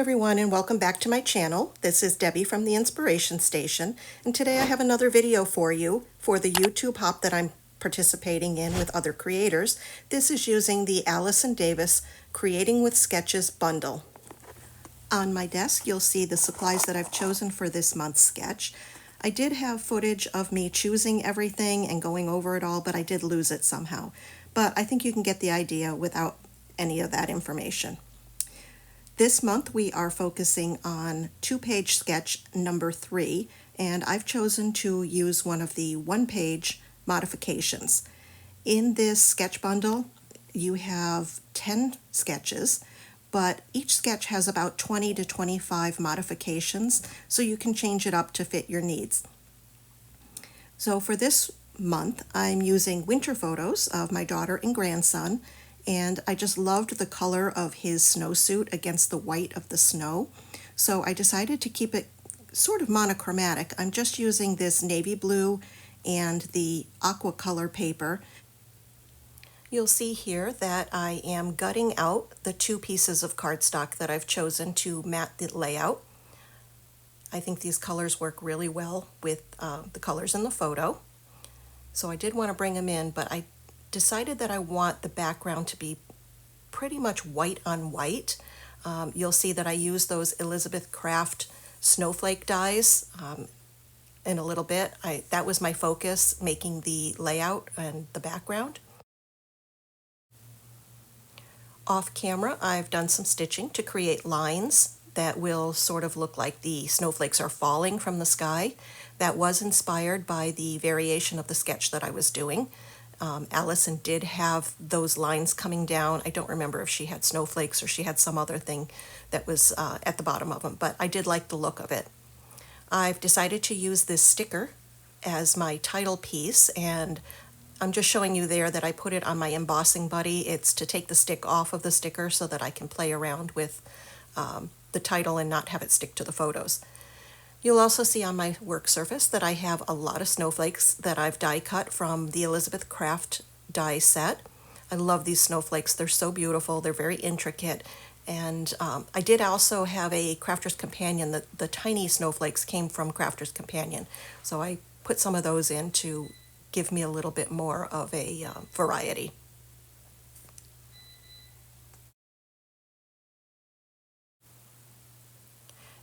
everyone, and welcome back to my channel. This is Debbie from the Inspiration Station, and today I have another video for you for the YouTube hop that I'm participating in with other creators. This is using the Allison Davis Creating with Sketches bundle. On my desk you'll see the supplies that I've chosen for this month's sketch. I did have footage of me choosing everything and going over it all, but I did lose it somehow. But I think you can get the idea without any of that information. This month we are focusing on two-page sketch number 3, and I've chosen to use one of the one-page modifications. In this sketch bundle you have 10 sketches, but each sketch has about 20 to 25 modifications, so you can change it up to fit your needs. So for this month I'm using winter photos of my daughter and grandson, and I just loved the color of his snowsuit against the white of the snow. So I decided to keep it sort of monochromatic. I'm just using this navy blue and the aqua color paper. You'll see here that I am gutting out the two pieces of cardstock that I've chosen to mat the layout. I think these colors work really well with the colors in the photo. So I did want to bring them in, but I decided that I want the background to be pretty much white on white. You'll see that I use those Elizabeth Craft snowflake dies in a little bit. That was my focus, making the layout and the background. Off camera, I've done some stitching to create lines that will sort of look like the snowflakes are falling from the sky. That was inspired by the variation of the sketch that I was doing. Allison did have those lines coming down. I don't remember if she had snowflakes or she had some other thing that was at the bottom of them, but I did like the look of it. I've decided to use this sticker as my title piece, and I'm just showing you there that I put it on my embossing buddy. It's to take the stick off of the sticker so that I can play around with the title and not have it stick to the photos. You'll also see on my work surface that I have a lot of snowflakes that I've die cut from the Elizabeth Craft die set. I love these snowflakes. They're so beautiful. They're very intricate. And I did also have a Crafter's Companion. The tiny snowflakes came from Crafter's Companion. So I put some of those in to give me a little bit more of a variety.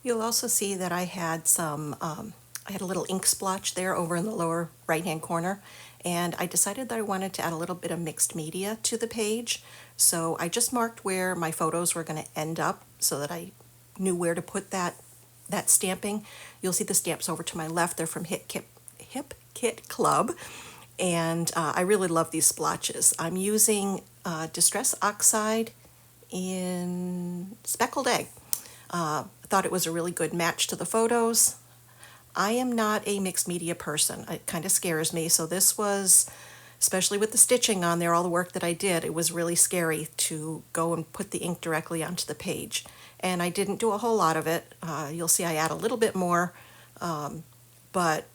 You'll also see that I had I had a little ink splotch there over in the lower right hand corner, and I decided that I wanted to add a little bit of mixed media to the page. So I just marked where my photos were going to end up so that I knew where to put that stamping. You'll see the stamps over to my left. They're from Hip Kit Club, and I really love these splotches. I'm using Distress Oxide in Speckled Egg. Thought it was a really good match to the photos. I am not a mixed media person. It kind of scares me, so this was, especially with the stitching on there, all the work that I did, it was really scary to go and put the ink directly onto the page. And I didn't do a whole lot of it. You'll see I add a little bit more, but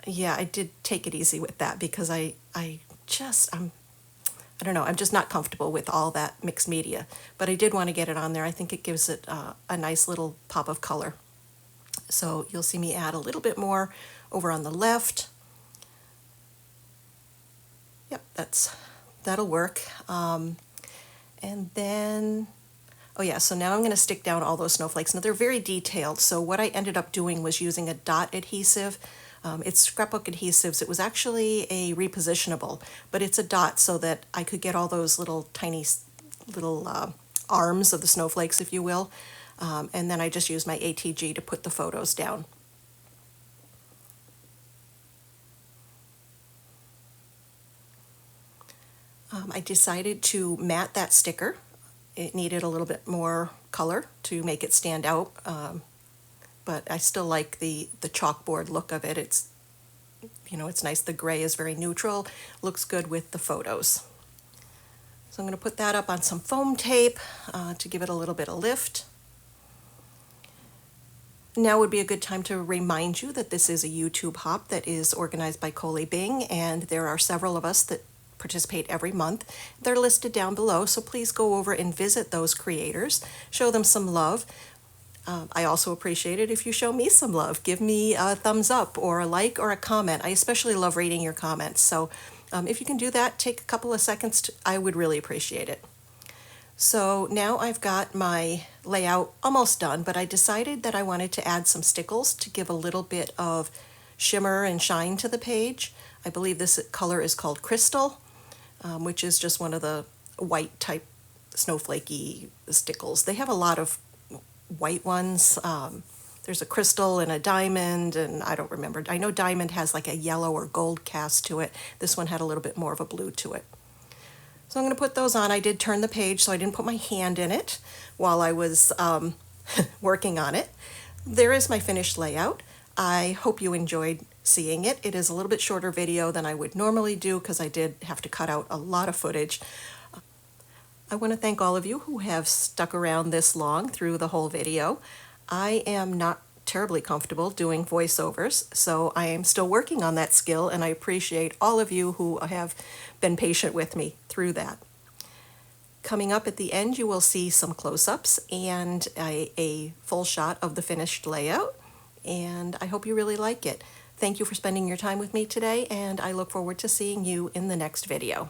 yeah, I did take it easy with that because I don't know, I'm just not comfortable with all that mixed media, but I did want to get it on there. I think it gives it a nice little pop of color. So you'll see me add a little bit more over on the left. Yep, that'll work. And then, oh yeah, so now I'm going to stick down all those snowflakes. Now they're very detailed, so what I ended up doing was using a dot adhesive. It's scrapbook adhesives. It was actually a repositionable, but it's a dot so that I could get all those little tiny little arms of the snowflakes, if you will, and then I just used my ATG to put the photos down. I decided to mat that sticker. It needed a little bit more color to make it stand out. But I still like the chalkboard look of it. It's, you know, it's nice. The gray is very neutral, looks good with the photos. So I'm going to put that up on some foam tape to give it a little bit of lift. Now would be a good time to remind you that this is a YouTube hop that is organized by Coley Bing, and there are several of us that participate every month. They're listed down below, so please go over and visit those creators, show them some love. I also appreciate it if you show me some love. Give me a thumbs up or a like or a comment. I especially love reading your comments. So if you can do that, take a couple of seconds. I would really appreciate it. So now I've got my layout almost done, but I decided that I wanted to add some stickles to give a little bit of shimmer and shine to the page. I believe this color is called Crystal, which is just one of the white type snowflakey stickles. They have a lot of white ones. There's a crystal and a diamond, and I don't remember. I know diamond has like a yellow or gold cast to it. This one had a little bit more of a blue to it. So I'm going to put those on. I did turn the page, so I didn't put my hand in it while I was working on it. There is my finished layout. I hope you enjoyed seeing it. It is a little bit shorter video than I would normally do because I did have to cut out a lot of footage. I want to thank all of you who have stuck around this long through the whole video. I am not terribly comfortable doing voiceovers, so I am still working on that skill, and I appreciate all of you who have been patient with me through that. Coming up at the end, you will see some close-ups and a full shot of the finished layout, and I hope you really like it. Thank you for spending your time with me today, and I look forward to seeing you in the next video.